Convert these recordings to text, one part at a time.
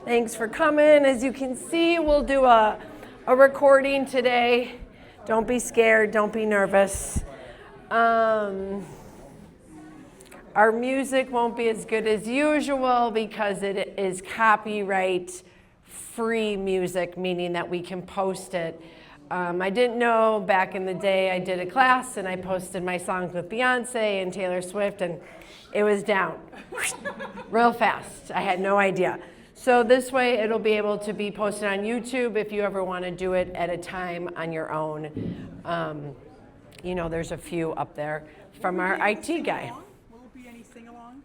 Thanks for coming. As you can see, we'll do a recording today. Don't be scared. Don't be nervous. Our music won't be as good as usual because it is copyright-free music, meaning that we can post it. I didn't know back in the day I did a class and I posted my songs with Beyonce and Taylor Swift and it was down real fast. I had no idea. So this way it'll be able to be posted on YouTube if you ever want to do it at a time on your own. There's a few up there from our IT guy. Will it be any sing-along?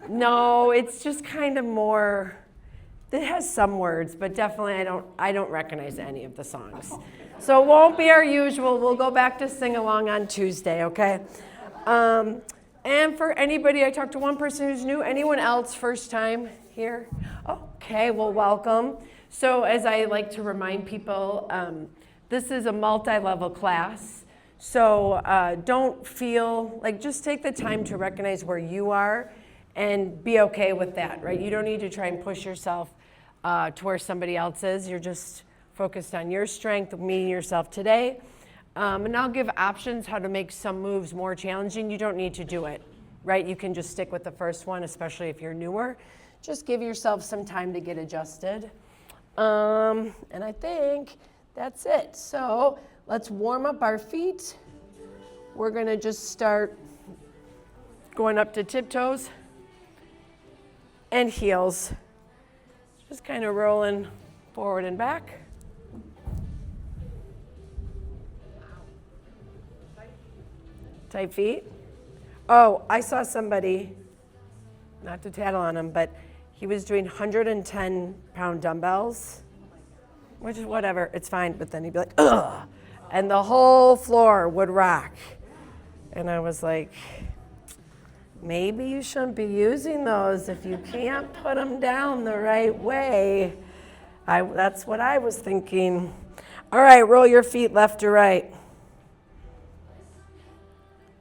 No, it's just kind of more, it has some words, but definitely I don't recognize any of the songs. So it won't be our usual. We'll go back to sing-along on Tuesday, okay? And for anybody, I talked to one person who's new. Anyone else first time here? Okay, well, welcome. So as I like to remind people, this is a multi-level class. So don't feel like, just take the time to recognize where you are and be okay with that, right? You don't need to try and push yourself to where somebody else is. You're just focused on your strength, meeting yourself today. And I'll give options how to make some moves more challenging. You don't need to do it, right? You can just stick with the first one, especially if you're newer. Just give yourself some time to get adjusted. And I think that's it. So let's warm up our feet. We're going to just start going up to tiptoes and heels. Just kind of rolling forward and back. Tight feet. Oh, I saw somebody, not to tattle on him, but he was doing 110-pound dumbbells, which is whatever, it's fine, but then he'd be like, ugh, and the whole floor would rock. And I was like, maybe you shouldn't be using those if you can't put them down the right way. That's what I was thinking. All right, roll your feet left to right.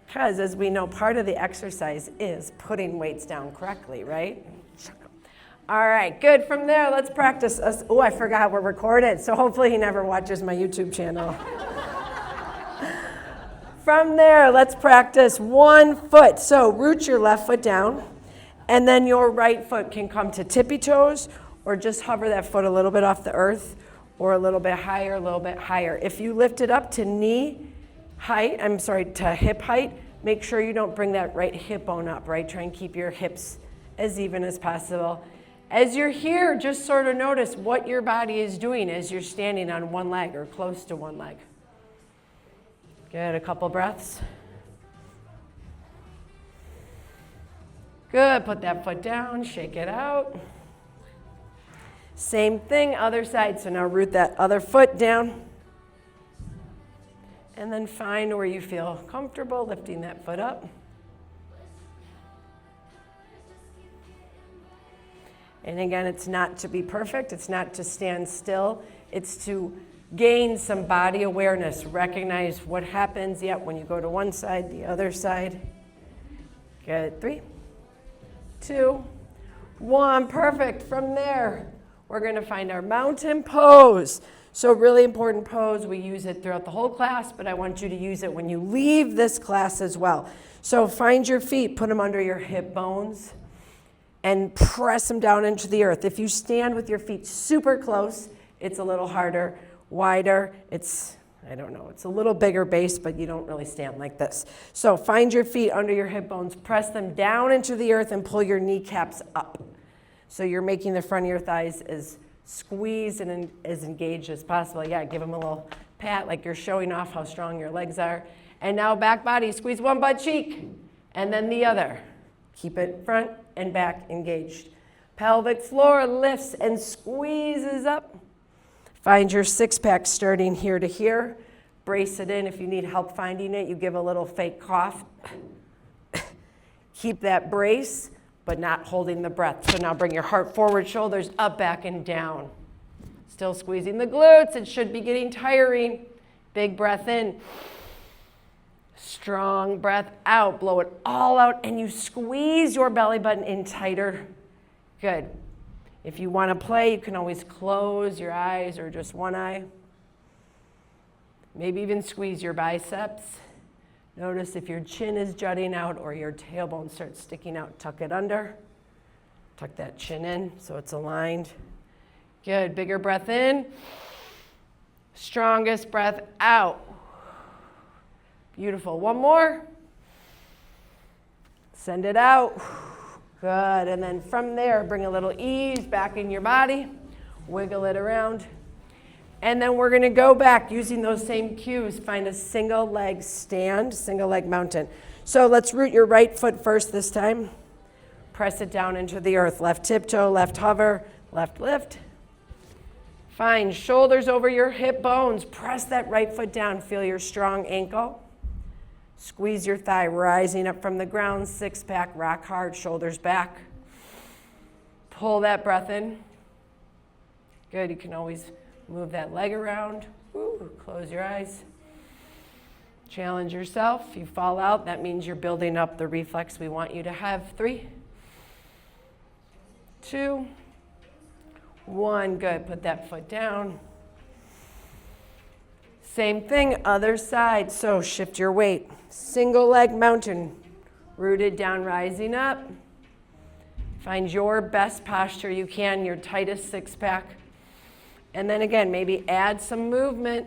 Because as we know, part of the exercise is putting weights down correctly, right? All right, good. From there, let's practice. Oh, I forgot we're recorded, so hopefully he never watches my YouTube channel. From there, let's practice 1 foot. So root your left foot down, and then your right foot can come to tippy toes, or just hover that foot a little bit off the earth, or a little bit higher, a little bit higher. If you lift it up to to hip height, make sure you don't bring that right hip bone up, right? Try and keep your hips as even as possible. As you're here, just sort of notice what your body is doing as you're standing on one leg or close to one leg. Good, a couple breaths. Good, put that foot down, shake it out. Same thing, other side. So now root that other foot down. And then find where you feel comfortable lifting that foot up. And again, it's not to be perfect. It's not to stand still. It's to gain some body awareness. Recognize what happens, when you go to one side, the other side. Good, 3, 2, 1, perfect. From there, we're gonna find our mountain pose. So really important pose. We use it throughout the whole class, but I want you to use it when you leave this class as well. So find your feet, put them under your hip bones, and press them down into the earth. If you stand with your feet super close, it's a little harder. Wider, it's a little bigger base, but you don't really stand like this. So find your feet under your hip bones, press them down into the earth, and pull your kneecaps up. So you're making the front of your thighs as squeezed and as engaged as possible. Give them a little pat like you're showing off how strong your legs are. And now back body, squeeze one butt cheek, and then the other. Keep it front and back engaged. Pelvic floor lifts and squeezes up. Find your six-pack starting here to here. Brace it in. If you need help finding it, you give a little fake cough. Keep that brace, but not holding the breath. So now bring your heart forward, shoulders up, back, and down. Still squeezing the glutes. It should be getting tiring. Big breath in. Strong breath out. Blow it all out, and you squeeze your belly button in tighter. Good. If you want to play, you can always close your eyes or just one eye. Maybe even squeeze your biceps. Notice if your chin is jutting out or your tailbone starts sticking out, tuck it under. Tuck that chin in so it's aligned. Good. Bigger breath in. Strongest breath out. Beautiful. One more. Send it out. Good. And then from there, bring a little ease back in your body. Wiggle it around. And then we're going to go back using those same cues. Find a single leg stand, single leg mountain. So let's root your right foot first this time. Press it down into the earth. Left tiptoe, left hover, left lift. Find shoulders over your hip bones. Press that right foot down. Feel your strong ankle. Squeeze your thigh, rising up from the ground. Six pack, rock hard, shoulders back. Pull that breath in. Good. You can always move that leg around. Woo. Close your eyes. Challenge yourself. If you fall out, that means you're building up the reflex we want you to have. 3, 2, 1. Good. Put that foot down. Same thing, other side. So shift your weight. Single leg mountain. Rooted down, rising up. Find your best posture you can, your tightest six pack. And then again, maybe add some movement.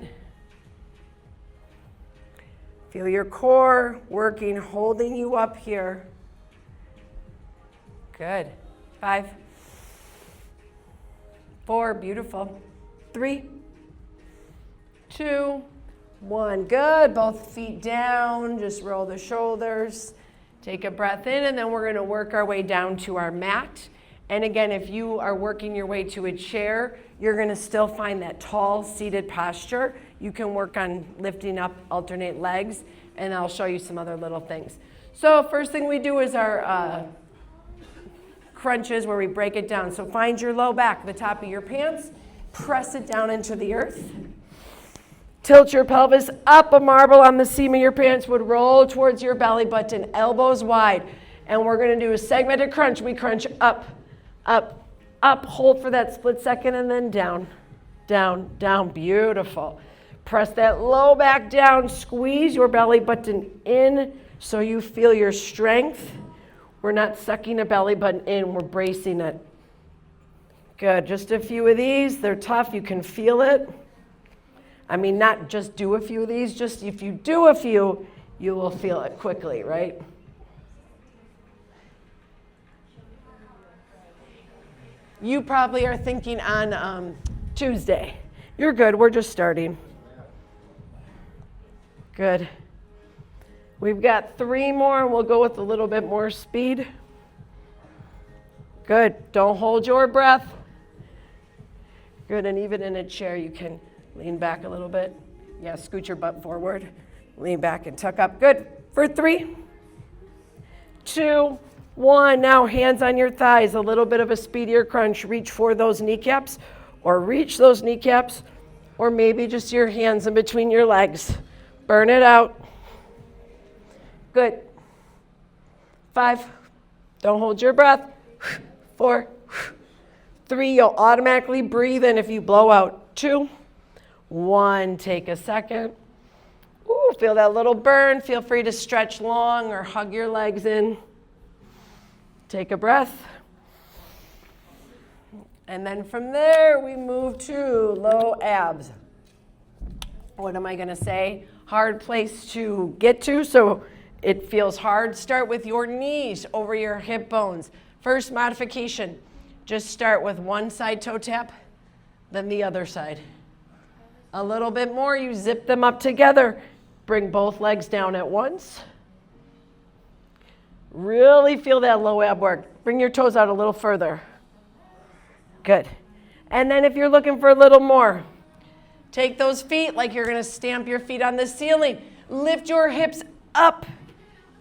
Feel your core working, holding you up here. Good. 5, 4, beautiful. 3, 2, 1. Good. Both feet down. Just roll the shoulders. Take a breath in, and then we're going to work our way down to our mat. And again, if you are working your way to a chair, you're going to still find that tall seated posture. You can work on lifting up, alternate legs, and I'll show you some other little things. So first thing we do is our crunches, where we break it down. So find your low back, the top of your pants, press it down into the earth. Tilt your pelvis up. A marble on the seam of your pants would roll towards your belly button, elbows wide. And we're going to do a segmented crunch. We crunch up, up, up. Hold for that split second, and then down, down, down. Beautiful. Press that low back down. Squeeze your belly button in so you feel your strength. We're not sucking a belly button in. We're bracing it. Good. Just a few of these. They're tough. You can feel it. I mean, not just do a few of these, just if you do a few, you will feel it quickly, right? You probably are thinking on Tuesday. You're good, we're just starting. Good. We've got 3 more, and we'll go with a little bit more speed. Good, don't hold your breath. Good, and even in a chair, you can lean back a little bit. Yeah, scoot your butt forward. Lean back and tuck up. Good. For 3, 2, 1. Now hands on your thighs. A little bit of a speedier crunch. Reach for those kneecaps, or reach those kneecaps, or maybe just your hands in between your legs. Burn it out. Good. 5. Don't hold your breath. 4, 3. You'll automatically breathe in if you blow out. 2, 1, take a second. Ooh, feel that little burn. Feel free to stretch long or hug your legs in. Take a breath. And then from there, we move to low abs. What am I going to say? Hard place to get to, so it feels hard. Start with your knees over your hip bones. First modification, just start with one side toe tap, then the other side. A little bit more, you zip them up together. Bring both legs down at once. Really feel that low ab work. Bring your toes out a little further. Good. And then if you're looking for a little more, take those feet like you're going to stamp your feet on the ceiling. Lift your hips up,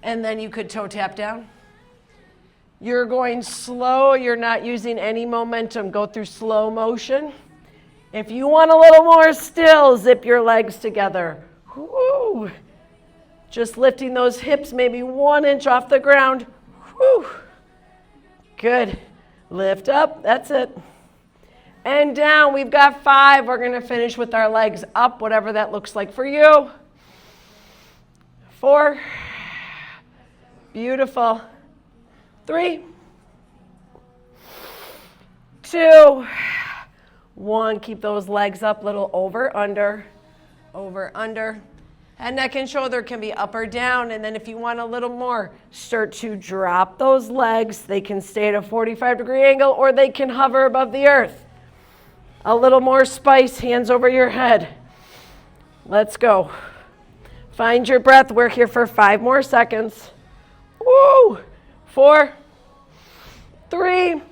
and then you could toe tap down. You're going slow. You're not using any momentum. Go through slow motion. If you want a little more still, zip your legs together. Woo. Just lifting those hips maybe 1 inch off the ground. Woo. Good. Lift up, that's it. And down, we've got 5. We're going to finish with our legs up, whatever that looks like for you. 4. Beautiful. 3. 2. 1. Keep those legs up, little over, under, under. Head, neck, and shoulder can be up or down. And then if you want a little more, start to drop those legs. They can stay at a 45-degree angle or they can hover above the earth. A little more spice, hands over your head. Let's go. Find your breath. We're here for 5 more seconds. Woo! 4, 3,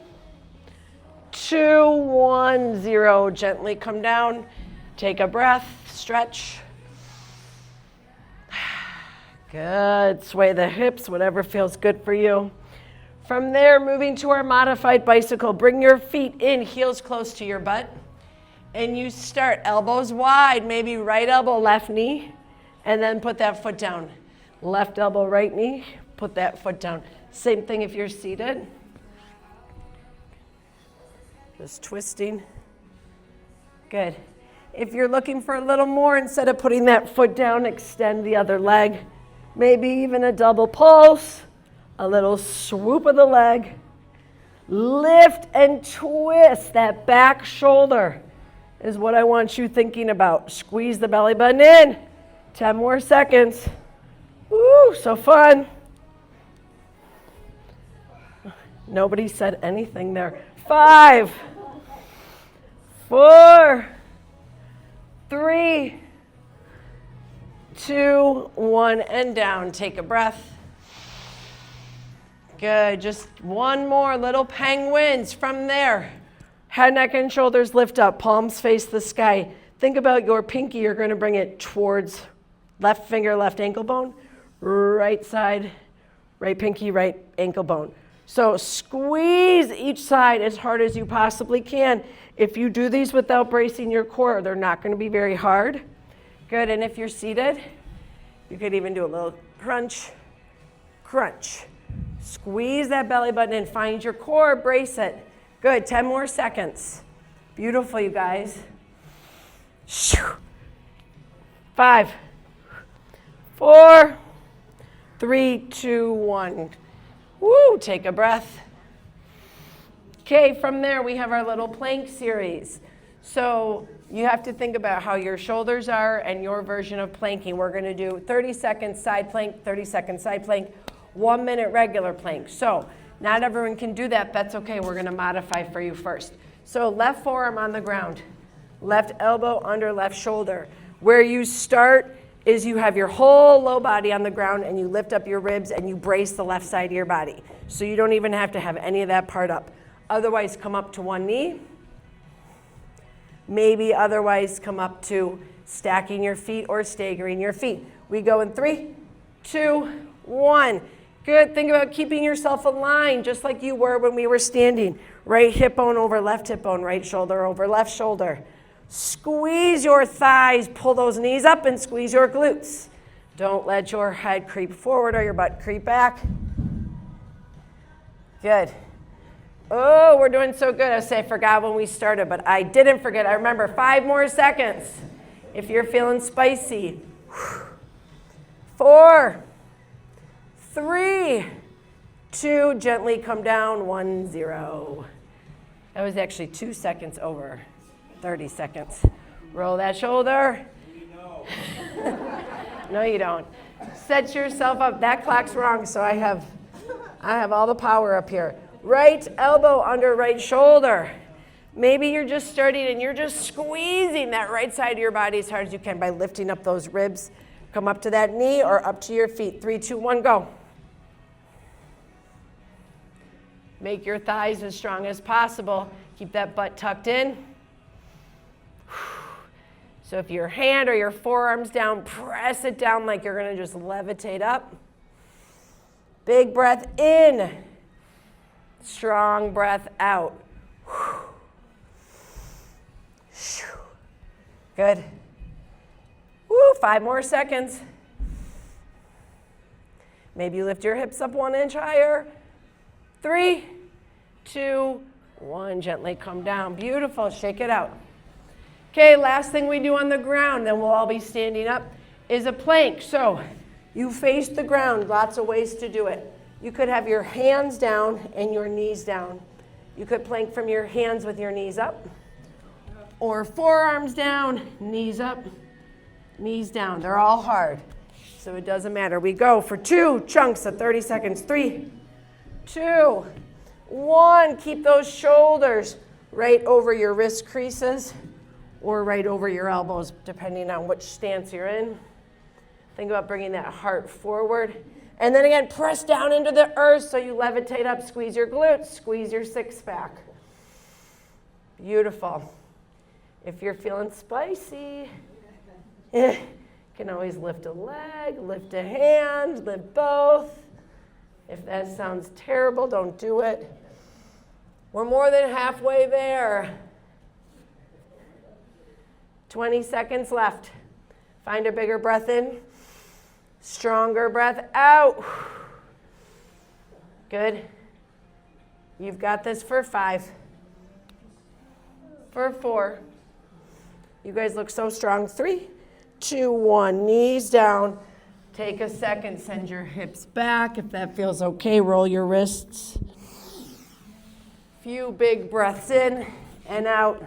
2, 1, 0. Gently come down. Take a breath. Stretch. Good. Sway the hips, whatever feels good for you. From there, moving to our modified bicycle. Bring your feet in, heels close to your butt. And you start elbows wide, maybe right elbow, left knee. And then put that foot down. Left elbow, right knee. Put that foot down. Same thing if you're seated. Just twisting. Good. If you're looking for a little more, instead of putting that foot down, extend the other leg. Maybe even a double pulse. A little swoop of the leg. Lift and twist. That back shoulder is what I want you thinking about. Squeeze the belly button in. 10 more seconds. Woo, so fun. Nobody said anything there. 5, 4, 3, 2, 1, and down. Take a breath. Good. Just one more. Little penguins. From there, head, neck, and shoulders lift up. Palms face the sky. Think about your pinky. You're going to bring it towards left finger, left ankle bone. Right side, right pinky, right ankle bone. So squeeze each side as hard as you possibly can. If you do these without bracing your core, they're not going to be very hard. Good. And if you're seated, you could even do a little crunch, crunch. Squeeze that belly button and find your core, brace it. Good, 10 more seconds. Beautiful, you guys. 5, 4, 3, 2, 1. Woo, take a breath. Okay, from there we have our little plank series. So you have to think about how your shoulders are and your version of planking. We're going to do 30 seconds side plank, 30 seconds side plank, 1 minute regular plank. So not everyone can do that. That's okay. We're going to modify for you first. So left forearm on the ground, left elbow under left shoulder. Where you start is you have your whole low body on the ground and you lift up your ribs and you brace the left side of your body. So you don't even have to have any of that part up. Otherwise, come up to one knee. Maybe otherwise come up to stacking your feet or staggering your feet. We go in 3, 2, 1. Good. Think about keeping yourself aligned just like you were when we were standing. Right hip bone over left hip bone, right shoulder over left shoulder. Squeeze your thighs, pull those knees up and squeeze your glutes. Don't let your head creep forward or your butt creep back. Good. Oh, we're doing so good. I forgot when we started, but I didn't forget. I remember 5 more seconds if you're feeling spicy. 4, 3, 2, gently come down, 1, 0. That was actually 2 seconds over 30 seconds. Roll that shoulder. No, you don't. Set yourself up. That clock's wrong, so I have all the power up here. Right elbow under right shoulder. Maybe you're just starting and you're just squeezing that right side of your body as hard as you can by lifting up those ribs. Come up to that knee or up to your feet. 3, 2, 1, go. Make your thighs as strong as possible. Keep that butt tucked in. So if your hand or your forearm's down, press it down like you're going to just levitate up. Big breath in. Strong breath out. Good. Woo, 5 more seconds. Maybe you lift your hips up 1 inch higher. 3, 2, 1. Gently come down. Beautiful. Shake it out. Okay, last thing we do on the ground, then we'll all be standing up, is a plank. So you face the ground. Lots of ways to do it. You could have your hands down and your knees down. You could plank from your hands with your knees up, or forearms down, knees up, knees down. They're all hard, so it doesn't matter. We go for 2 chunks of 30 seconds. 3, 2, 1. Keep those shoulders right over your wrist creases or right over your elbows, depending on which stance you're in. Think about bringing that heart forward. And then again, press down into the earth so you levitate up. Squeeze your glutes, squeeze your six-pack. Beautiful. If you're feeling spicy, you can always lift a leg, lift a hand, lift both. If that sounds terrible, don't do it. We're more than halfway there. 20 seconds left. Find a bigger breath in. Stronger breath out. Good. You've got this for 5. For 4. You guys look so strong. 3, 2, 1. Knees down. Take a second. Send your hips back. If that feels okay, roll your wrists. Few big breaths in and out.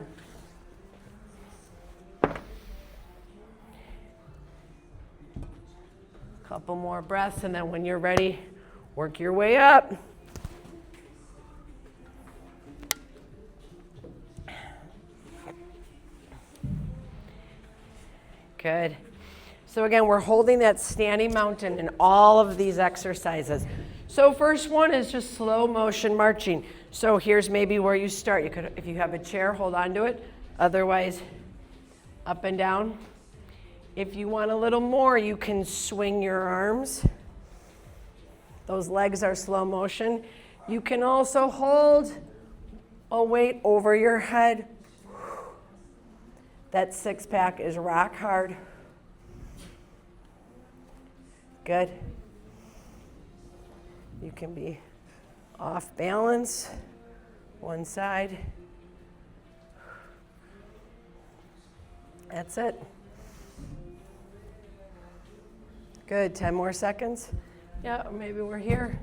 Couple more breaths, and then when you're ready, work your way up. Good. So again, we're holding that standing mountain in all of these exercises. So first one is just slow motion marching. So here's maybe where you start. You could, if you have a chair, hold on to it. Otherwise, up and down. If you want a little more, you can swing your arms. Those legs are slow motion. You can also hold a weight over your head. That six-pack is rock hard. Good. You can be off balance, one side. That's it. Good, 10 more seconds. Yeah, or maybe we're here.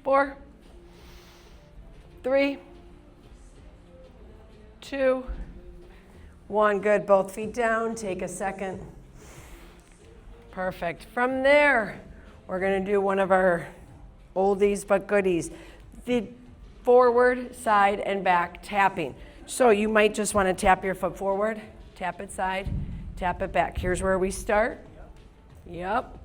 4, 3, 2, 1. Good, both feet down. Take a second. Perfect. From there, we're going to do one of our oldies but goodies. The forward, side, and back tapping. So you might just want to tap your foot forward, tap it side, tap it back. Here's where we start. Yep.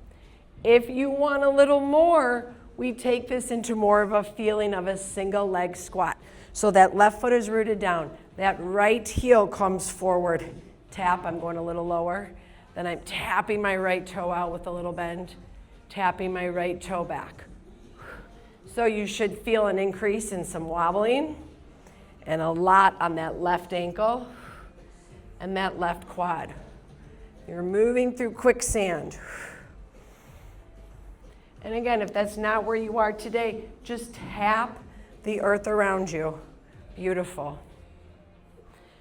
If you want a little more, we take this into more of a feeling of a single leg squat. So that left foot is rooted down. That right heel comes forward. Tap, I'm going a little lower. Then I'm tapping my right toe out with a little bend, tapping my right toe back. So you should feel an increase in some wobbling and a lot on that left ankle and that left quad. You're moving through quicksand. And again, if that's not where you are today, just tap the earth around you. Beautiful.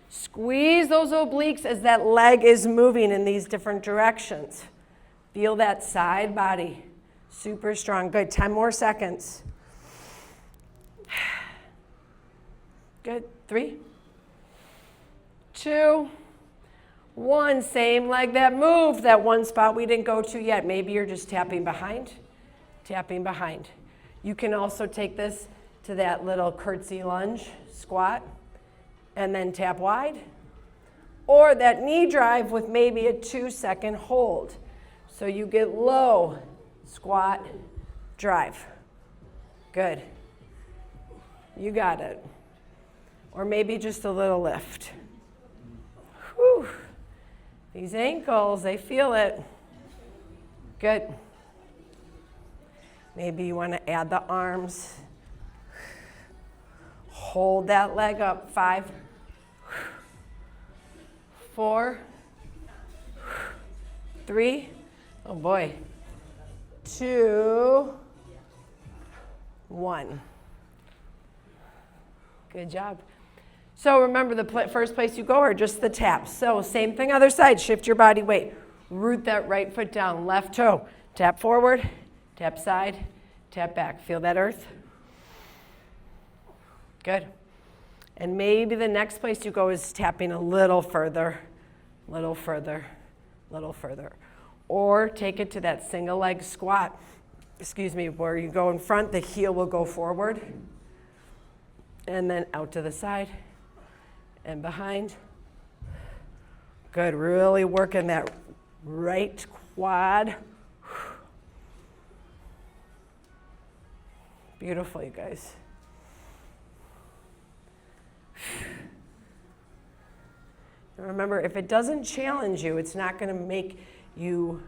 Squeeze those obliques as that leg is moving in these different directions. Feel that side body. Super strong. Good. 10 more seconds. Good. 3, 2, 1. Same leg that moved. That one spot we didn't go to yet. Maybe you're just tapping behind. Tapping behind. You can also take this to that little curtsy lunge squat and then tap wide, or that knee drive with maybe a 2-second hold. So you get low, squat, drive. Good. You got it. Or maybe just a little lift. Whew. These ankles, they feel it. Good. Maybe you want to add the arms. Hold that leg up. 5, 4, 3, oh boy, 2, 1. Good job. So remember, the first place you go are just the taps. So same thing, other side. Shift your body weight. Root that right foot down. Left toe. Tap forward. Tap side. Tap back. Feel that earth? Good. And maybe the next place you go is tapping a little further, little further, little further. Or take it to that single leg squat. Where you go in front, the heel will go forward. And then out to the side and behind. Good, really working that right quad. Beautiful, you guys. And remember, if it doesn't challenge you, it's not going to make you,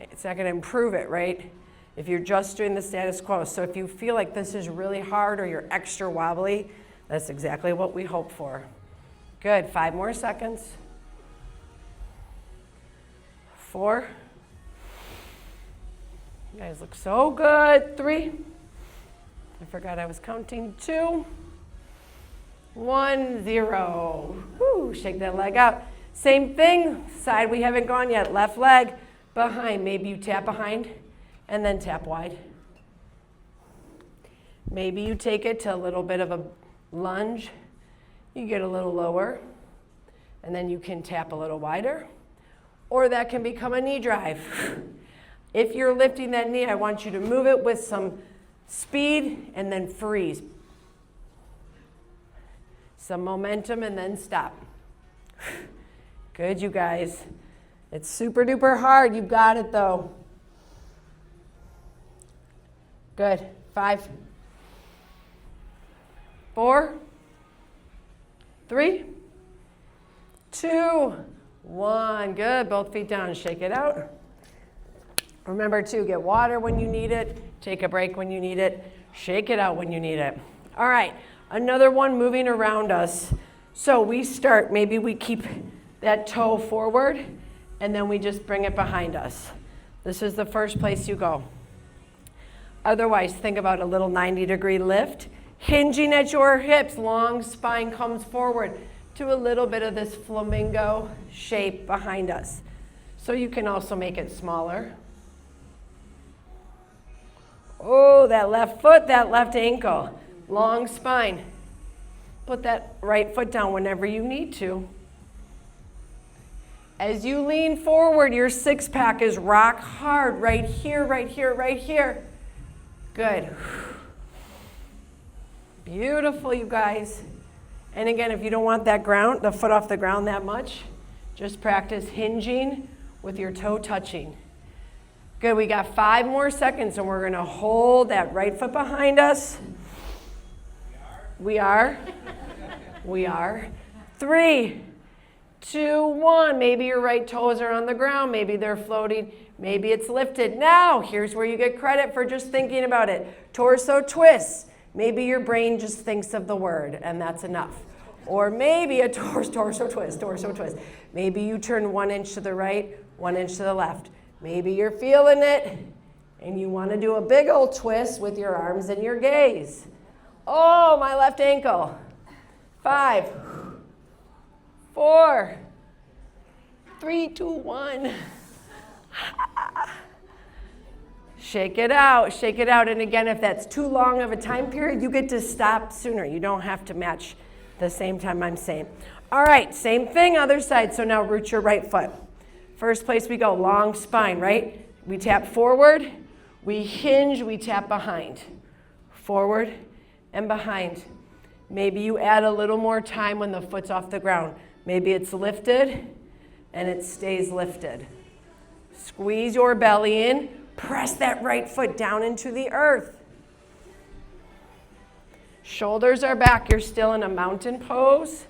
it's not going to improve it, right? If you're just doing the status quo. So if you feel like this is really hard or you're extra wobbly, that's exactly what we hope for. Good, 5 more seconds. 4. You guys look so good. 3. I forgot I was counting. 2. 1, 0. Woo, shake that leg out. Same thing, side we haven't gone yet. Left leg behind. Maybe you tap behind and then tap wide. Maybe you take it to a little bit of a lunge. You get a little lower, and then you can tap a little wider. Or that can become a knee drive. If you're lifting that knee, I want you to move it with some speed and then freeze. Some momentum and then stop. Good, you guys. It's super duper hard. You got it though. Good. 5, 4, 3, 2, 1. Good. Both feet down. Shake it out. Remember to get water when you need it. Take a break when you need it. Shake it out when you need it. All right. Another one moving around us. So we start, maybe we keep that toe forward and then we just bring it behind us. This is the first place you go. Otherwise, think about a little 90-degree lift. Hinging at your hips, long spine comes forward to a little bit of this flamingo shape behind us. So you can also make it smaller. Oh, that left foot, that left ankle. Long spine. Put that right foot down whenever you need to. As you lean forward, your six-pack is rock hard right here, right here, right here. Good. Beautiful, you guys. And again, if you don't want that ground, the foot off the ground that much, just practice hinging with your toe touching. Good, we got 5 more seconds and we're gonna hold that right foot behind us. We are. 3, 2, 1. Maybe your right toes are on the ground. Maybe they're floating. Maybe it's lifted. Now, here's where you get credit for just thinking about it. Torso twist. Maybe your brain just thinks of the word, and that's enough. Or maybe a torso twist. Maybe you turn 1 inch to the right, 1 inch to the left. Maybe you're feeling it, and you want to do a big old twist with your arms and your gaze. Oh, my left ankle. 5, 4, 3, 2, 1. Shake it out, shake it out. And again, if that's too long of a time period, you get to stop sooner. You don't have to match the same time I'm saying. All right, same thing, other side. So now root your right foot. First place we go, long spine, right? We tap forward, we hinge, we tap behind. Forward and behind. Maybe you add a little more time when the foot's off the ground. Maybe it's lifted and it stays lifted. Squeeze your belly in. Press that right foot down into the earth. Shoulders are back. You're still in a mountain pose.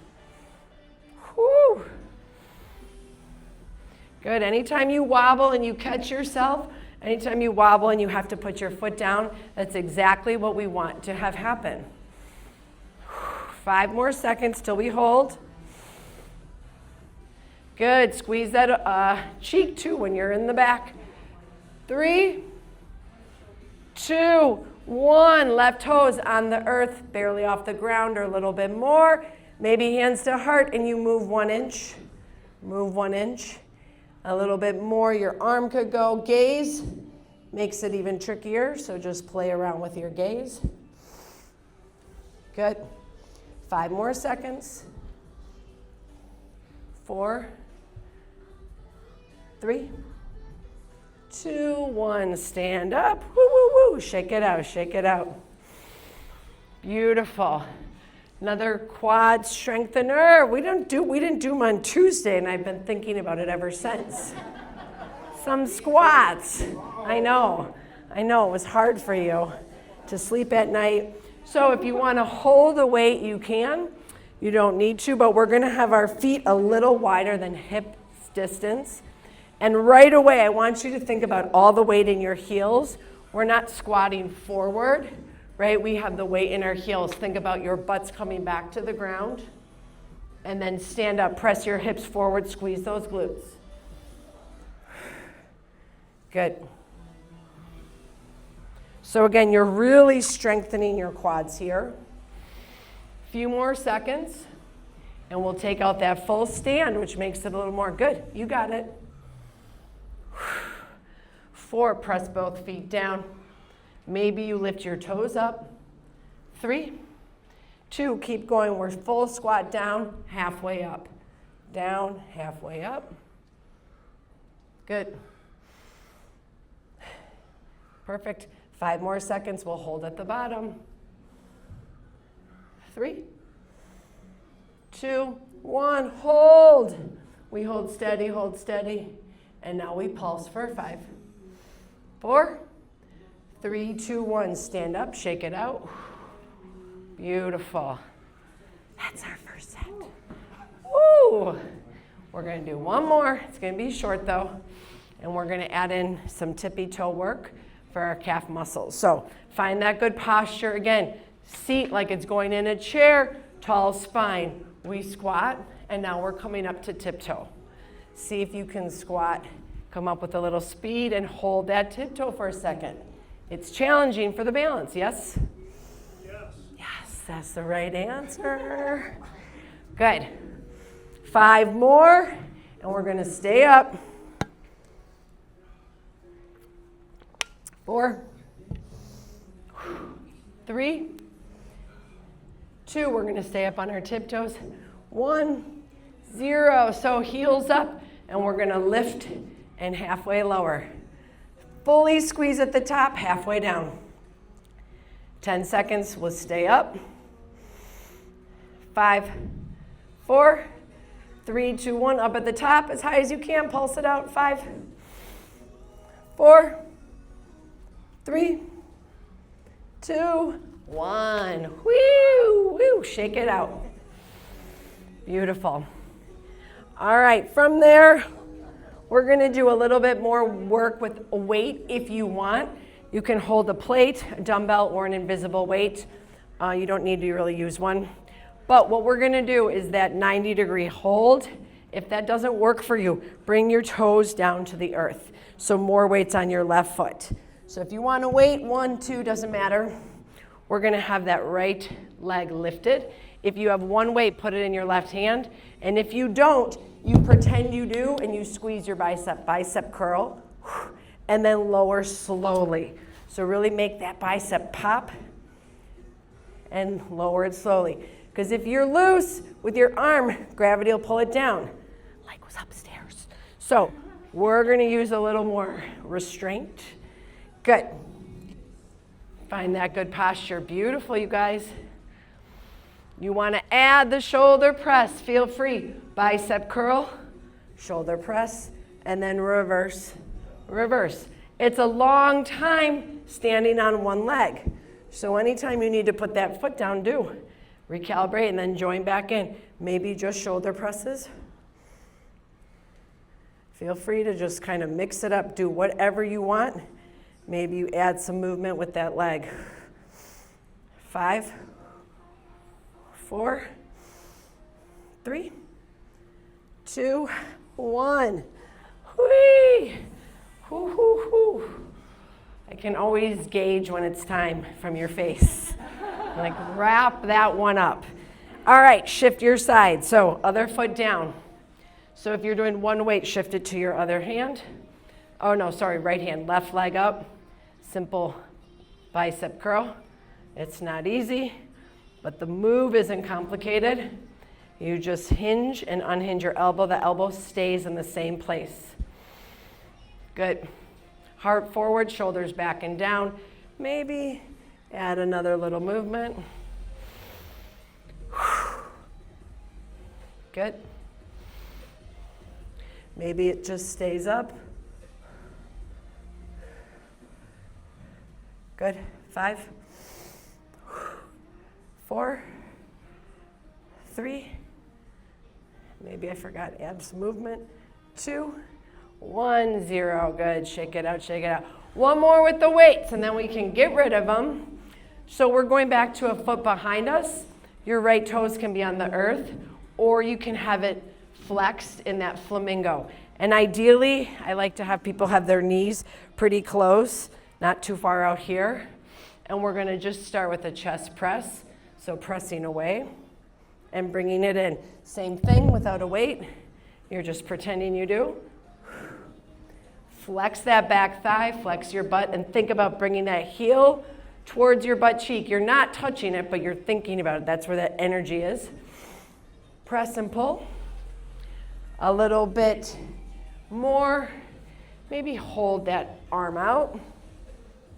Whew. Good. Anytime you wobble and you catch yourself, anytime you wobble and you have to put your foot down, that's exactly what we want to have happen. 5 more seconds till we hold. Good. Squeeze that cheek too when you're in the back. 3, 2, 1. Left toes on the earth, barely off the ground or a little bit more. Maybe hands to heart and you move 1 inch. Move 1 inch. A little bit more, your arm could go. Gaze makes it even trickier, so just play around with your gaze. Good. 5 more seconds. 4, 3, 2, 1. Stand up. Woo, woo, woo. Shake it out, shake it out. Beautiful. Another quad strengthener. We didn't do them on Tuesday, and I've been thinking about it ever since. Some squats. I know, it was hard for you to sleep at night. So if you want to hold the weight, you can. You don't need to, but we're going to have our feet a little wider than hip distance. And right away, I want you to think about all the weight in your heels. We're not squatting forward, right? We have the weight in our heels. Think about your butts coming back to the ground. And then stand up, press your hips forward, squeeze those glutes. Good. So again, you're really strengthening your quads here. A few more seconds, and we'll take out that full stand, which makes it a little more. Good, you got it. 4, press both feet down. Maybe you lift your toes up. 3, 2, keep going. We're full squat down, halfway up. Down, halfway up. Good. Perfect. 5 more seconds. We'll hold at the bottom. 3, 2, 1. Hold. We hold steady. And now we pulse for 5, 4, 3, 2, 1. Stand up, shake it out. Beautiful. That's our first set. Woo! We're going to do one more. It's going to be short though. And we're going to add in some tippy toe work for our calf muscles. So find that good posture. Again, seat like it's going in a chair, tall spine. We squat, and now we're coming up to tiptoe. See if you can squat, come up with a little speed, and hold that tiptoe for a second. It's challenging for the balance, yes? Yes. Yes, that's the right answer. Good. 5 more, and we're going to stay up. 4, 3, 2, we're going to stay up on our tiptoes. 1, 0. So heels up, and we're going to lift and halfway lower. Fully squeeze at the top, halfway down. 10 seconds, we'll stay up. 5, 4, 3, 2, 1. Up at the top as high as you can. Pulse it out. 5, 4, 3, 2, 1. Woo, woo. Shake it out. Beautiful. All right, from there, we're going to do a little bit more work with a weight if you want. You can hold a plate, a dumbbell, or an invisible weight. You don't need to really use one. But what we're going to do is that 90-degree hold. If that doesn't work for you, bring your toes down to the earth. So more weights on your left foot. So if you want to wait, 1, 2, doesn't matter. We're going to have that right leg lifted. If you have one weight, put it in your left hand. And if you don't, you pretend you do, and you squeeze your bicep curl, and then lower slowly. So really make that bicep pop and lower it slowly. Because if you're loose with your arm, gravity will pull it down, like was upstairs. So we're going to use a little more restraint. Good. Find that good posture. Beautiful, you guys. You want to add the shoulder press. Feel free. Bicep curl, shoulder press, and then reverse. Reverse. It's a long time standing on one leg. So anytime you need to put that foot down, do. Recalibrate and then join back in. Maybe just shoulder presses. Feel free to just kind of mix it up. Do whatever you want. Maybe you add some movement with that leg. 5, 4, 3, 2, 1. Whee! Whoo, whoo, whoo. I can always gauge when it's time from your face. Like, wrap that one up. All right, shift your side. So other foot down. So if you're doing one weight, shift it to your other hand. Oh no, sorry, right hand. Left leg up. Simple bicep curl. It's not easy, but the move isn't complicated. You just hinge and unhinge your elbow. The elbow stays in the same place. Good. Heart forward, shoulders back and down. Maybe add another little movement. Good. Maybe it just stays up. Good. 5, 4, 3. Maybe I forgot abs movement. 2, 1, 0. Good. Shake it out, shake it out. One more with the weights, and then we can get rid of them. So we're going back to a foot behind us. Your right toes can be on the earth, or you can have it flexed in that flamingo. And ideally, I like to have people have their knees pretty close, not too far out here. And we're gonna just start with a chest press. So pressing away and bringing it in. Same thing without a weight. You're just pretending you do. Flex that back thigh, flex your butt, and think about bringing that heel towards your butt cheek. You're not touching it, but you're thinking about it. That's where that energy is. Press and pull. A little bit more. Maybe hold that arm out.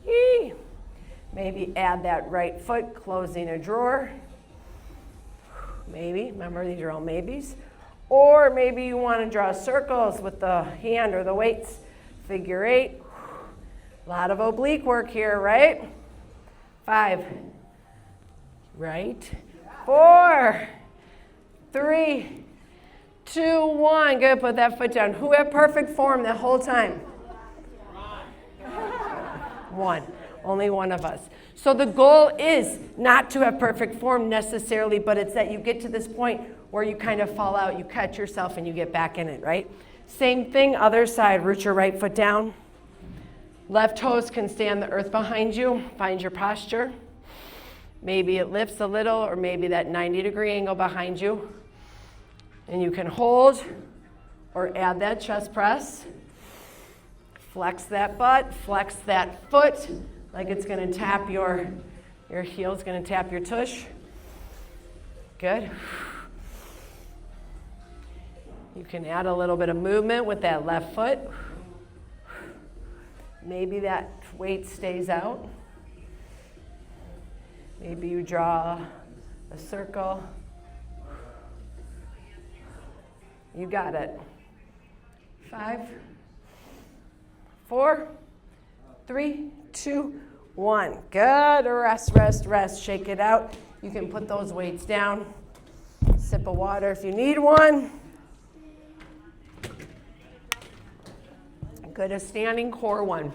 Yee. Maybe add that right foot, closing a drawer. Maybe, remember these are all maybes. Or maybe you want to draw circles with the hand or the weights. Figure 8. A lot of oblique work here, right? 5. Right. 4, 3, 2, 1. Good, put that foot down. Who had perfect form the whole time? One. Only one of us. So the goal is not to have perfect form necessarily, but it's that you get to this point where you kind of fall out, you catch yourself, and you get back in it, right? Same thing, other side. Root your right foot down. Left toes can stay on the earth behind you. Find your posture. Maybe it lifts a little, or maybe that 90-degree angle behind you. And you can hold or add that chest press. Flex that butt, flex that foot, like it's gonna tap your heel's gonna tap your tush. Good. You can add a little bit of movement with that left foot. Maybe that weight stays out. Maybe you draw a circle. You got it. 5, 4, 3, 2, 1. Good. Rest, rest, rest. Shake it out. You can put those weights down. Sip of water if you need one. Good. A standing core one.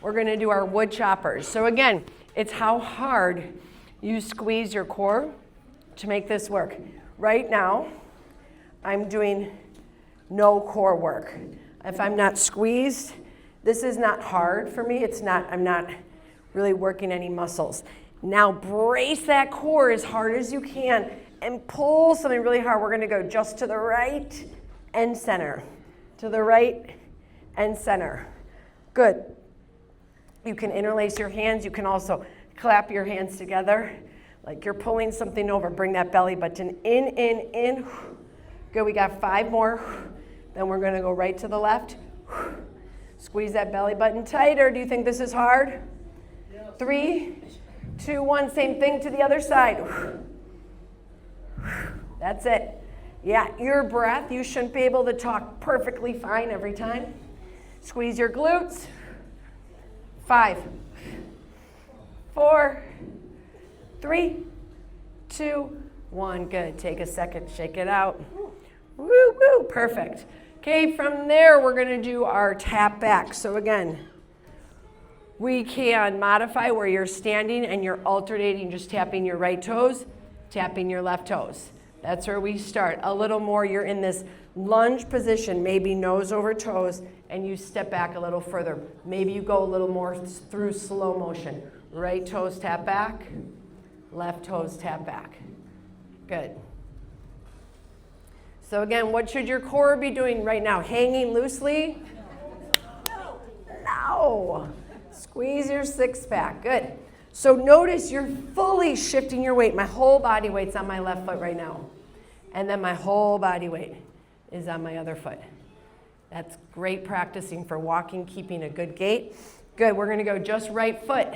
We're going to do our wood choppers. So again, it's how hard you squeeze your core to make this work. Right now, I'm doing no core work. If I'm not squeezed, this is not hard for me. I'm not really working any muscles. Now brace that core as hard as you can and pull something really hard. We're gonna go just to the right and center. To the right and center. Good. You can interlace your hands. You can also clap your hands together like you're pulling something over. Bring that belly button in, in, in. Good, we got 5 more. Then we're gonna go right to the left. Squeeze that belly button tighter. Do you think this is hard? 3, 2, 1, same thing to the other side. That's it. Yeah, your breath, you shouldn't be able to talk perfectly fine every time. Squeeze your glutes. 5, 4, 3, 2, 1. Good. Take a second, shake it out. Woo, woo, perfect. Okay, from there, we're gonna do our tap back. So again, we can modify where you're standing and you're alternating, just tapping your right toes, tapping your left toes. That's where we start. A little more, you're in this Lunge position, maybe nose over toes, and you step back a little further. Maybe you go a little more through slow motion. Right toes tap back, left toes tap back. Good. So again, what should your core be doing right now? Hanging loosely? No. Squeeze your six pack. Good. So notice you're fully shifting your weight. My whole body weight's on my left foot right now. And then my whole body weight is on my other foot. That's great practicing for walking, keeping a good gait. Good, we're gonna go just right foot.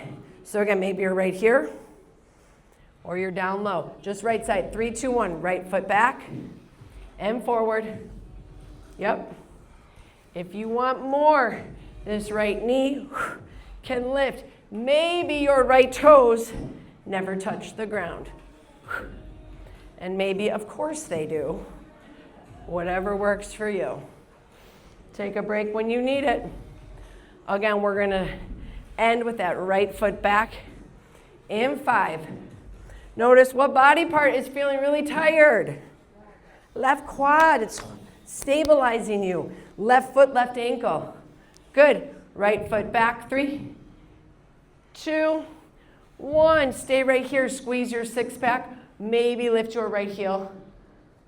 So again, maybe you're right here, or you're down low. Just right side, 3, 2, 1. Right foot back and forward. Yep. If you want more, this right knee can lift. Maybe your right toes never touch the ground. And maybe, of course they do. Whatever works for you. Take a break when you need it. Again, we're gonna end with that right foot back in 5. Notice what body part is feeling really tired. Left quad, it's stabilizing you. Left foot, left ankle. Good. Right foot back, 3, 2, 1. Stay right here, squeeze your six pack. Maybe lift your right heel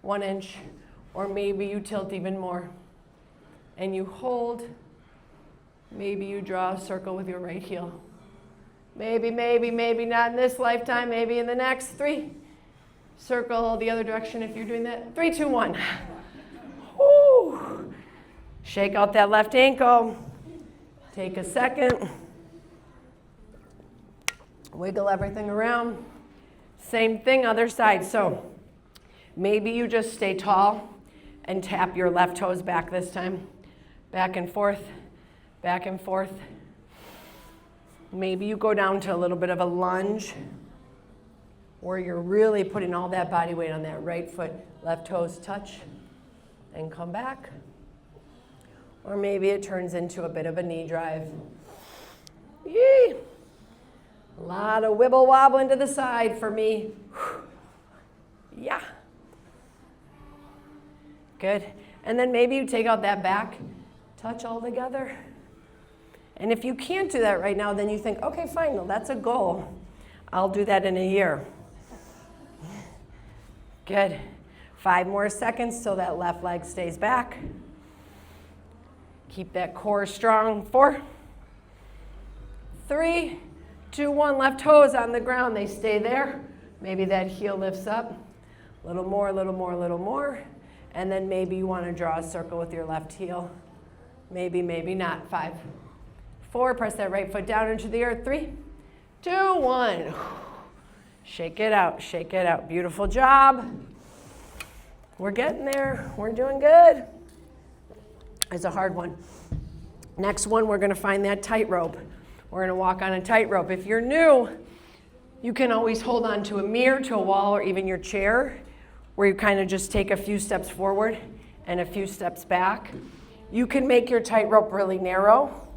1 inch, or maybe you tilt even more. And you hold. Maybe you draw a circle with your right heel. Maybe not in this lifetime, maybe in the next. 3. Circle the other direction if you're doing that. 3, 2, 1. Woo. Shake out that left ankle. Take a second. Wiggle everything around. Same thing, other side. So maybe you just stay tall and tap your left toes back this time. Back and forth, back and forth. Maybe you go down to a little bit of a lunge where you're really putting all that body weight on that right foot. Left toes touch and come back. Or maybe it turns into a bit of a knee drive. Yee! A lot of wibble wobbling to the side for me. Yeah. Good. And then maybe you take out that back, touch all together. And if you can't do that right now, then you think, okay, fine, well, that's a goal. I'll do that in a year. Good. 5 more seconds till that left leg stays back. Keep that core strong. 4, 3, 2, 1. Left toes on the ground. They stay there. Maybe that heel lifts up. A little more, a little more, a little more. And then maybe you want to draw a circle with your left heel. Maybe not. 5, 4. Press that right foot down into the earth. 3, 2, 1. Shake it out. Shake it out. Beautiful job. We're getting there. We're doing good. It's a hard one. Next one, we're going to find that tightrope. We're going to walk on a tightrope. If you're new, you can always hold on to a mirror, to a wall, or even your chair, where you kind of just take a few steps forward and a few steps back. You can make your tightrope really narrow,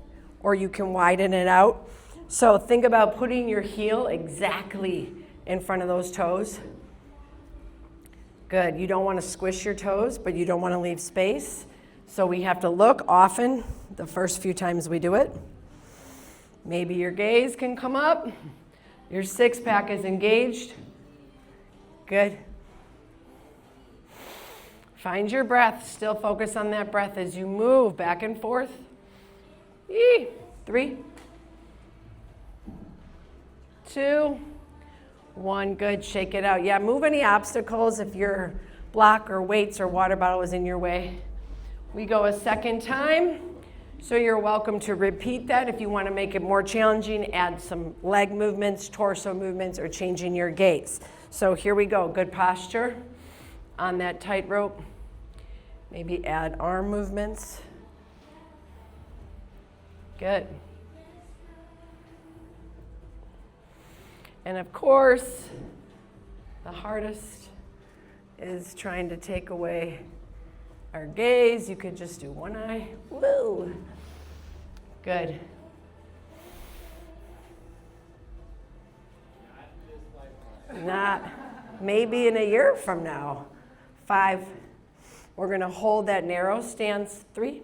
or you can widen it out. So think about putting your heel exactly in front of those toes. Good. You don't want to squish your toes, but you don't want to leave space. So we have to look often the first few times we do it. Maybe your gaze can come up. Your six pack is engaged. Good. Find your breath. Still focus on that breath as you move back and forth. 3, 2, 1. Good. Shake it out. Yeah, move any obstacles if your block or weights or water bottle is in your way. We go a second time. So you're welcome to repeat that. If you want to make it more challenging, add some leg movements, torso movements, or changing your gaits. So here we go. Good posture on that tightrope. Maybe add arm movements. Good. And of course, the hardest is trying to take away our gaze. You could just do one eye. Woo! Good. Not maybe in a year from now. 5, We're going to hold that narrow stance. 3,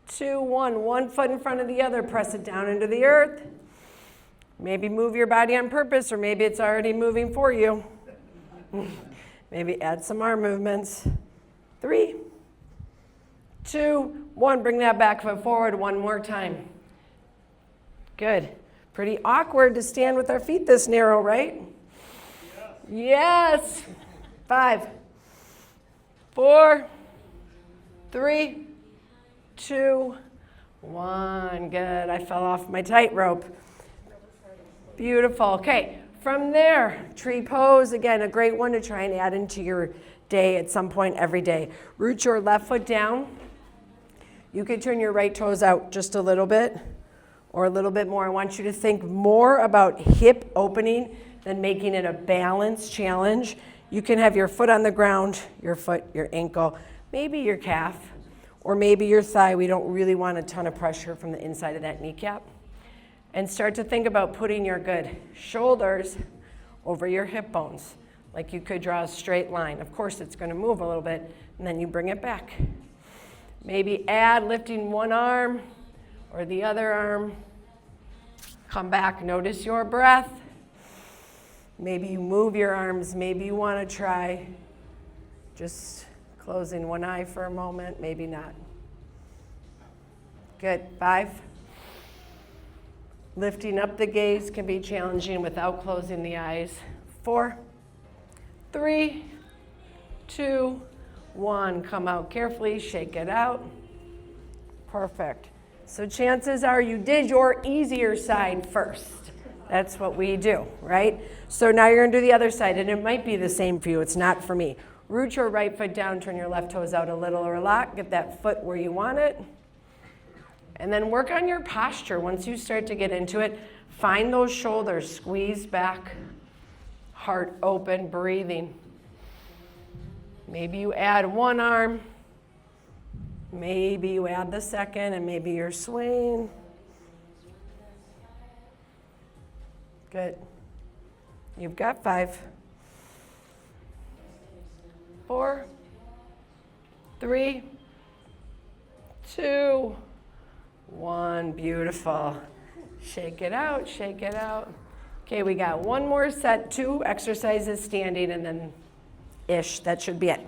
2, 1. One foot in front of the other. Press it down into the earth. Maybe move your body on purpose, or maybe it's already moving for you. Maybe add some arm movements. 3, 2, 1. Bring that back foot forward one more time. Good. Pretty awkward to stand with our feet this narrow, right? Yes. 5, 4, 3, 2, 1. Good. I fell off my tightrope. Beautiful. Okay. From there, tree pose. Again, a great one to try and add into your day at some point every day. Root your left foot down. You could turn your right toes out just a little bit or a little bit more. I want you to think more about hip opening than making it a balance challenge. You can have your foot on the ground, your foot, your ankle, maybe your calf, or maybe your thigh. We don't really want a ton of pressure from the inside of that kneecap. And start to think about putting your good shoulders over your hip bones, like you could draw a straight line. Of course, it's going to move a little bit, and then you bring it back. Maybe add lifting one arm or the other arm. Come back, notice your breath. Maybe you move your arms. Maybe you want to try just closing one eye for a moment. Maybe not. Good. 5. Lifting up the gaze can be challenging without closing the eyes. 4, 3, 2, 1. Come out carefully, shake it out. Perfect. So chances are you did your easier side first. That's what we do, right? So now you're going to do the other side, and it might be the same for you. It's not for me. Root your right foot down, turn your left toes out a little or a lot. Get that foot where you want it. And then work on your posture. Once you start to get into it, find those shoulders, squeeze back, heart open, breathing. Maybe you add one arm, maybe you add the second, and maybe you're swaying. Good. You've got 5, 4, 3, 2, 1. Beautiful. Shake it out, shake it out. Okay, we got one more set, 2 exercises standing, and then ish, that should be it.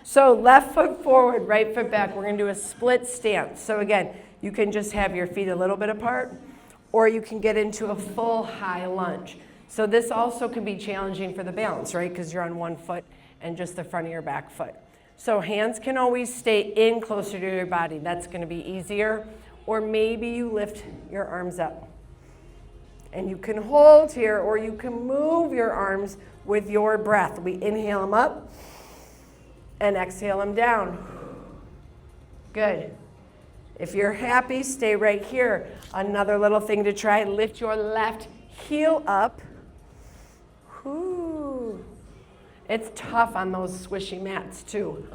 So left foot forward, right foot back. We're going to do a split stance. So again, you can just have your feet a little bit apart, or you can get into a full high lunge. So this also can be challenging for the balance, right? Because you're on one foot and just the front of your back foot. So hands can always stay in closer to your body. That's going to be easier. Or maybe you lift your arms up. And you can hold here, or you can move your arms with your breath. We inhale them up and exhale them down. Good. If you're happy, stay right here. Another little thing to try, lift your left heel up. Whew. It's tough on those squishy mats too.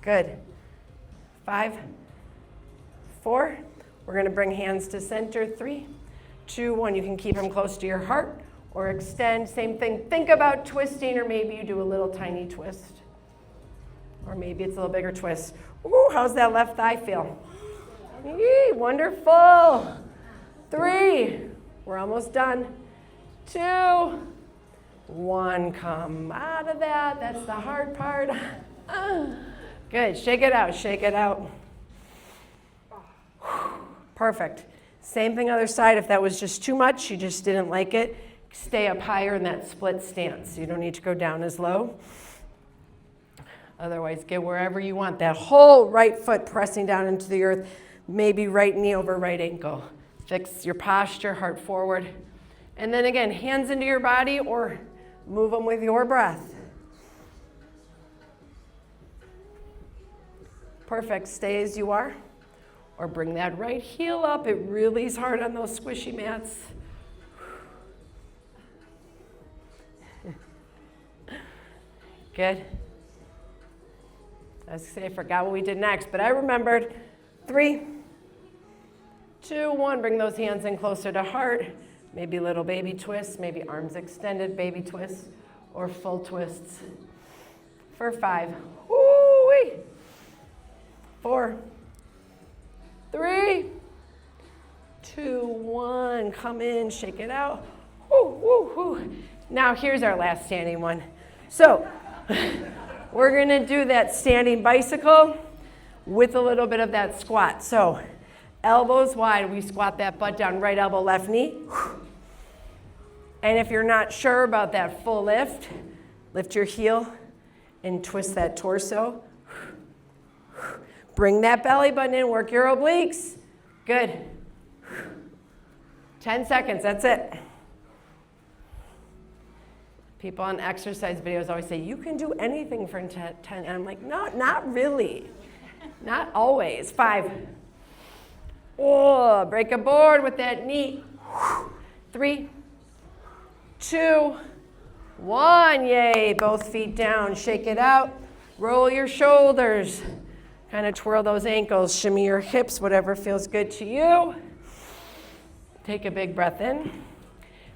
Good. 5, 4. We're going to bring hands to center. 3, 2, 1. You can keep them close to your heart or extend. Same thing. Think about twisting, or maybe you do a little tiny twist. Or maybe it's a little bigger twist. Ooh, how's that left thigh feel? Yee, wonderful. 3. We're almost done. 2, 1. Come out of that. That's the hard part. Good. Shake it out. Shake it out. Perfect. Same thing other side. If that was just too much, you just didn't like it, stay up higher in that split stance. You don't need to go down as low. Otherwise, get wherever you want. That whole right foot pressing down into the earth, maybe right knee over right ankle. Fix your posture, heart forward. And then again, hands into your body or move them with your breath. Perfect. Stay as you are. Or bring that right heel up. It really is hard on those squishy mats. Good. I was going to say I forgot what we did next, but I remembered. 3, 2, 1. Bring those hands in closer to heart. Maybe little baby twists, maybe arms extended baby twists, or full twists. for 5. Woo-wee. 4, 3, 2, 1. Come in, shake it out. Woo, woo, woo. Now here's our last standing one. So we're going to do that standing bicycle with a little bit of that squat. So elbows wide, we squat that butt down, right elbow, left knee. And if you're not sure about that full lift, lift your heel and twist that torso. Bring that belly button in, work your obliques. Good. 10 seconds, that's it. People on exercise videos always say, you can do anything for 10. And I'm like, no, not really. Not always. 5. Oh, break a board with that knee. 3, 2, 1. Yay, both feet down. Shake it out. Roll your shoulders. Kind of twirl those ankles. Shimmy your hips, whatever feels good to you. Take a big breath in.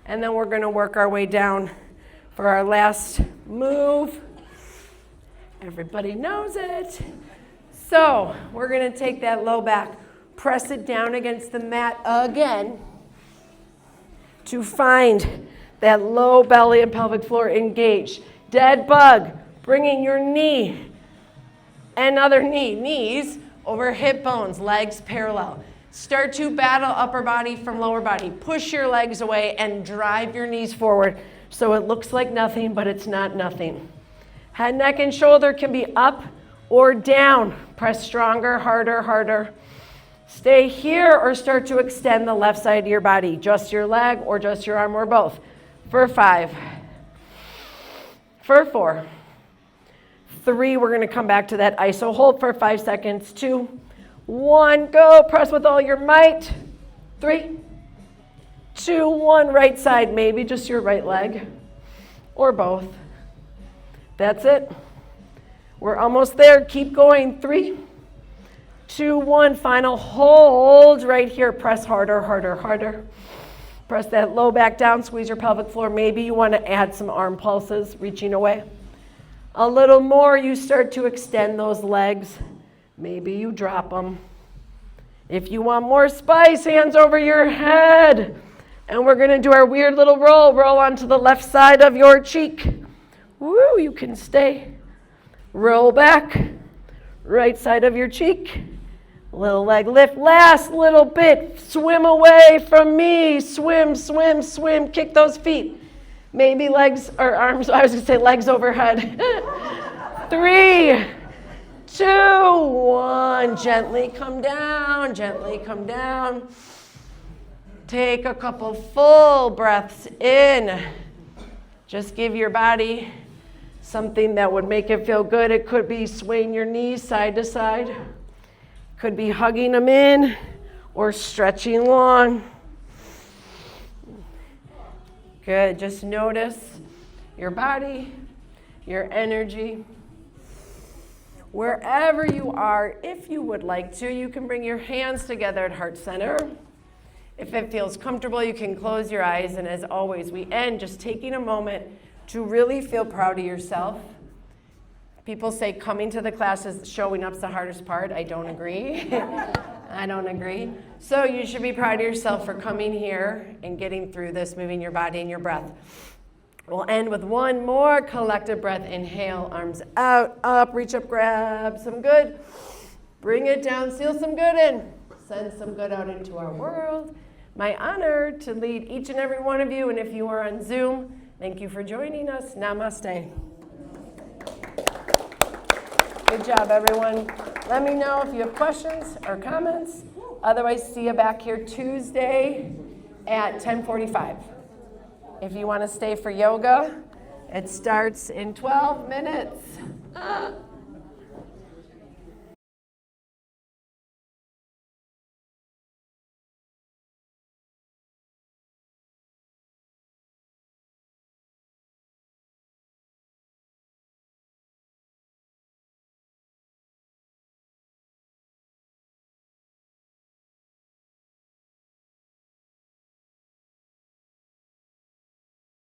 And then we're going to work our way down for our last move. Everybody knows it. So we're going to take that low back, press it down against the mat again to find that low belly and pelvic floor engaged. Dead bug, bringing your knee and other knees over hip bones, legs parallel. Start to battle upper body from lower body. Push your legs away and drive your knees forward so it looks like nothing, but it's not nothing. Head, neck, and shoulder can be up or down. Press stronger, harder, harder. Stay here or start to extend the left side of your body. Just your leg or just your arm or both. For 5. For 4. 3, we're going to come back to that iso hold for 5 seconds. 2, 1, go. Press with all your might. 3, 2, 1, right side, maybe just your right leg or both. That's it. We're almost there. Keep going. 3, 2, 1, final hold right here. Press harder, harder, harder. Press that low back down, squeeze your pelvic floor. Maybe you want to add some arm pulses, reaching away. A little more, you start to extend those legs. Maybe you drop them. If you want more spice, hands over your head. And we're going to do our weird little roll. Roll onto the left side of your cheek. Woo, you can stay. Roll back. Right side of your cheek. Little leg lift. Last little bit. Swim away from me. Swim, swim, swim. Kick those feet. Maybe legs or arms. I was going to say legs overhead. 3, 2, 1. Gently come down. Gently come down. Take a couple full breaths in. Just give your body something that would make it feel good. It could be swaying your knees side to side. Could be hugging them in or stretching long. Good. Just notice your body, your energy. Wherever you are, if you would like to, you can bring your hands together at heart center. If it feels comfortable, you can close your eyes. And as always, we end just taking a moment to really feel proud of yourself. People say coming to the class is showing up's the hardest part. I don't agree. I don't agree. So you should be proud of yourself for coming here and getting through this, moving your body and your breath. We'll end with one more collective breath. Inhale, arms out, up, reach up, grab some good. Bring it down, seal some good in. Send some good out into our world. My honor to lead each and every one of you. And if you are on Zoom, thank you for joining us. Namaste. Good job, everyone. Let me know if you have questions or comments. Otherwise, see you back here Tuesday at 10:45. If you want to stay for yoga, it starts in 12 minutes.